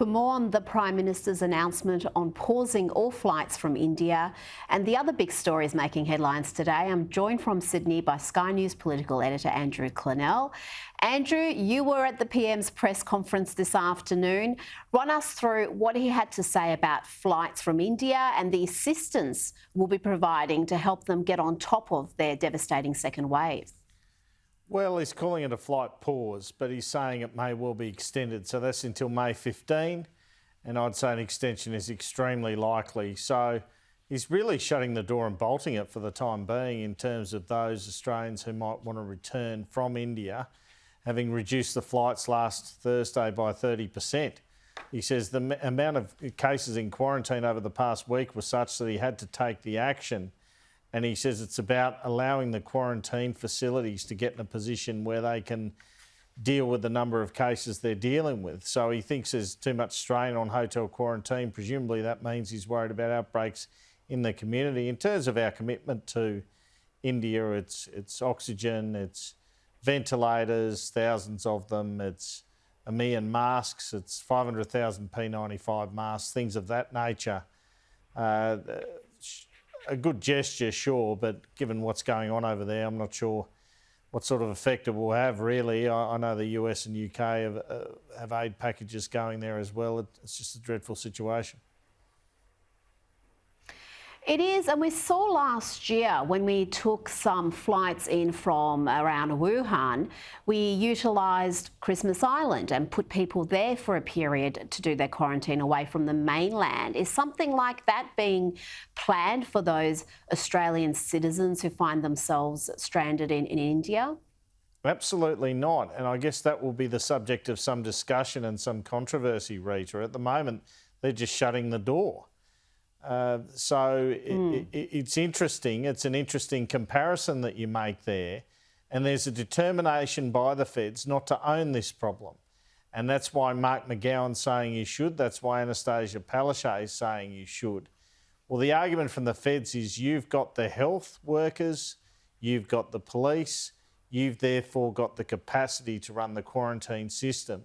For more on the Prime Minister's announcement on pausing all flights from India and the other big stories making headlines today, I'm joined from Sydney by Sky News Political Editor Andrew Clennell. Andrew, you were at the PM's press conference this afternoon. Run us through what he had to say about flights from India and the assistance we'll be providing to help them get on top of their devastating second wave. Well, he's calling it a flight pause, but he's saying it may well be extended. So that's until May 15, and I'd say an extension is extremely likely. So he's really shutting the door and bolting it for the time being in terms of those Australians who might want to return from India, having reduced the flights last Thursday by 30%. He says the amount of cases in quarantine over the past week was such that he had to take the action. And he says it's about allowing the quarantine facilities to get in a position where they can deal with the number of cases they're dealing with. So he thinks there's too much strain on hotel quarantine. Presumably that means he's worried about outbreaks in the community. In terms of our commitment to India, it's oxygen, it's ventilators, thousands of them, it's 1 million masks, it's 500,000 P95 masks, things of that nature. A good gesture, sure, but given what's going on over there, I'm not sure what sort of effect it will have, really. I know the US and UK have aid packages going there as well. It's just a dreadful situation. It is, and we saw last year when we took some flights in from around Wuhan, we utilised Christmas Island and put people there for a period to do their quarantine away from the mainland. Is something like that being planned for those Australian citizens who find themselves stranded in India? Absolutely not, and I guess that will be the subject of some discussion and some controversy, Rita. At the moment, they're just shutting the door. It's interesting. It's an interesting comparison that you make there. And there's a determination by the feds not to own this problem. And that's why Mark McGowan's saying you should. That's why Anastasia Palaszczuk is saying you should. Well, the argument from the feds is you've got the health workers, you've got the police, you've therefore got the capacity to run the quarantine system.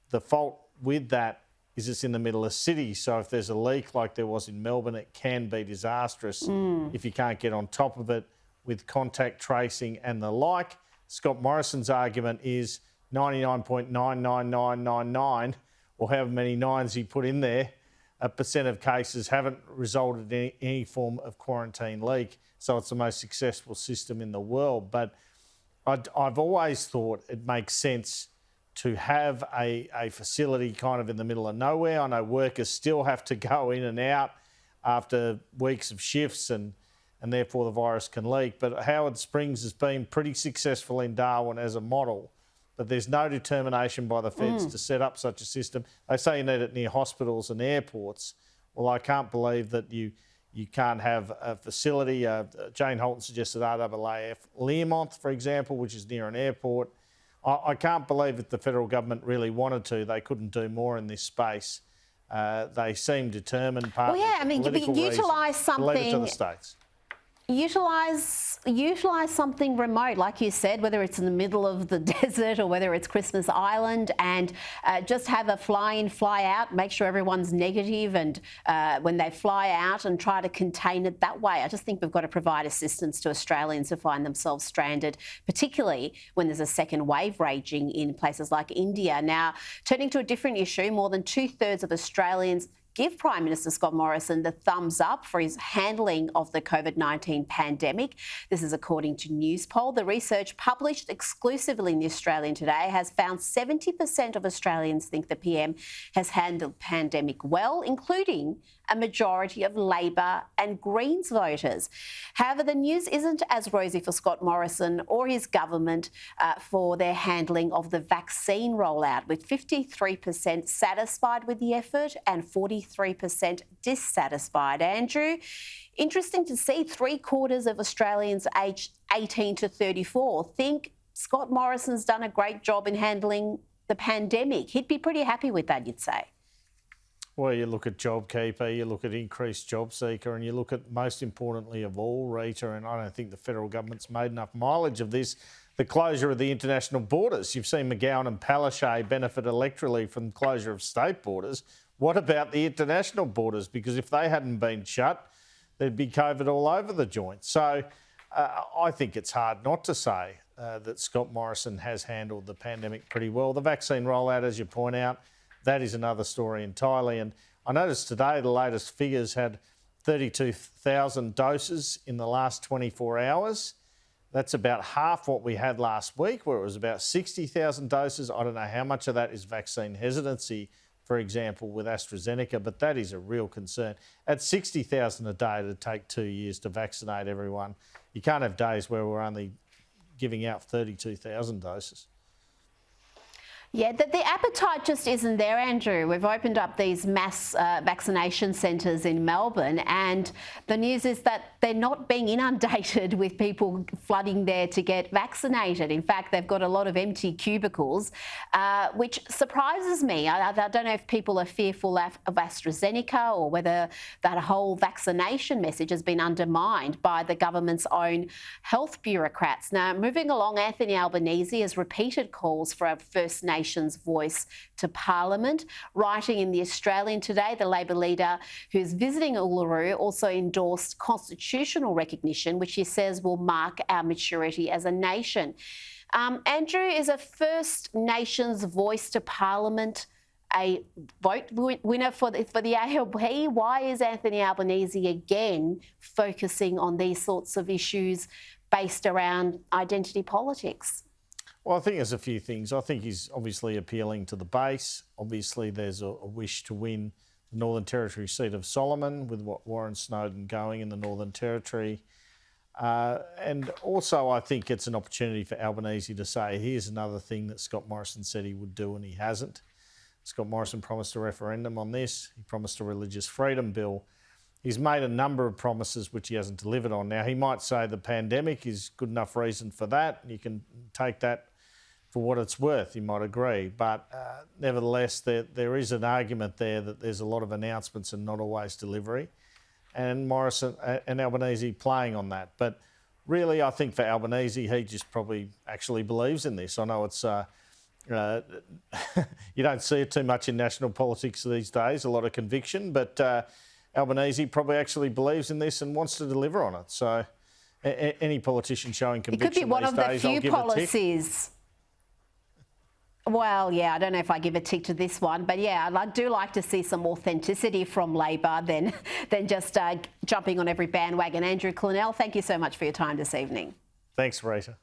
The fault with that is it's in the middle of cities, so if there's a leak like there was in Melbourne, it can be disastrous if you can't get on top of it with contact tracing and the like. Scott Morrison's argument is 99.99999, or however many nines he put in there, percent of cases haven't resulted in any form of quarantine leak, so it's the most successful system in the world. But I've always thought it makes sense to have a facility kind of in the middle of nowhere. I know workers still have to go in and out after weeks of shifts and therefore the virus can leak. But Howard Springs has been pretty successful in Darwin as a model, but there's no determination by the feds to set up such a system. They say you need it near hospitals and airports. Well, I can't believe that you can't have a facility. Jane Holton suggested RAAF Learmonth, for example, which is near an airport. I can't believe that the federal government really wanted to. They couldn't do more in this space. They seem determined. Well, yeah, I mean, utilise something. Leave it to the states. Utilise something remote, like you said, whether it's in the middle of the desert or whether it's Christmas Island, and just have a fly-in, fly-out, make sure everyone's negative, and when they fly out, and try to contain it that way. I just think we've got to provide assistance to Australians who find themselves stranded, particularly when there's a second wave raging in places like India. Now, turning to a different issue, more than 2/3 of Australians give Prime Minister Scott Morrison the thumbs up for his handling of the COVID-19 pandemic. This is according to Newspoll. The research published exclusively in The Australian today has found 70% of Australians think the PM has handled the pandemic well, including a majority of Labor and Greens voters. However, the news isn't as rosy for Scott Morrison or his government for their handling of the vaccine rollout, with 53% satisfied with the effort and 43% dissatisfied. Andrew, interesting to see 3/4 of Australians aged 18 to 34 think Scott Morrison's done a great job in handling the pandemic. He'd be pretty happy with that, you'd say. Well, you look at JobKeeper, you look at increased job seeker, and you look at, most importantly of all, Rita, and I don't think the federal government's made enough mileage of this, the closure of the international borders. You've seen McGowan and Palaszczuk benefit electorally from the closure of state borders. What about the international borders? Because if they hadn't been shut, there'd be COVID all over the joint. So I think it's hard not to say that Scott Morrison has handled the pandemic pretty well. The vaccine rollout, as you point out, that is another story entirely. And I noticed today the latest figures had 32,000 doses in the last 24 hours. That's about half what we had last week, where it was about 60,000 doses. I don't know how much of that is vaccine hesitancy, for example, with AstraZeneca, but that is a real concern. At 60,000 a day, it'd take 2 years to vaccinate everyone. You can't have days where we're only giving out 32,000 doses. Yeah, the appetite just isn't there, Andrew. We've opened up these mass vaccination centres in Melbourne, and the news is that they're not being inundated with people flooding there to get vaccinated. In fact, they've got a lot of empty cubicles, which surprises me. I don't know if people are fearful of AstraZeneca or whether that whole vaccination message has been undermined by the government's own health bureaucrats. Now, moving along, Anthony Albanese has repeated calls for a First Nations voice to Parliament. Writing in The Australian today, the Labor leader who's visiting Uluru also endorsed constitutional recognition, which he says will mark our maturity as a nation. Andrew, is a First Nations voice to Parliament a vote winner for the ALP? Why is Anthony Albanese again focusing on these sorts of issues based around identity politics? Well, I think there's a few things. I think he's obviously appealing to the base. Obviously, there's a wish to win the Northern Territory seat of Solomon with what Warren Snowden going in the Northern Territory. And also, I think it's an opportunity for Albanese to say, here's another thing that Scott Morrison said he would do and he hasn't. Scott Morrison promised a referendum on this. He promised a religious freedom bill. He's made a number of promises which he hasn't delivered on. Now, he might say the pandemic is good enough reason for that. You can take that for what it's worth, you might agree. But nevertheless, there is an argument there that there's a lot of announcements and not always delivery. And Morrison and Albanese playing on that. But really, I think for Albanese, he just probably actually believes in this. I know it's you don't see it too much in national politics these days, a lot of conviction, but Albanese probably actually believes in this and wants to deliver on it. So any politician showing conviction it could be one these of the days, few I'll give policies. Well, yeah, I don't know if I give a tick to this one, but yeah, I do like to see some authenticity from Labor than just jumping on every bandwagon. Andrew Clennell, thank you so much for your time this evening. Thanks, Rita.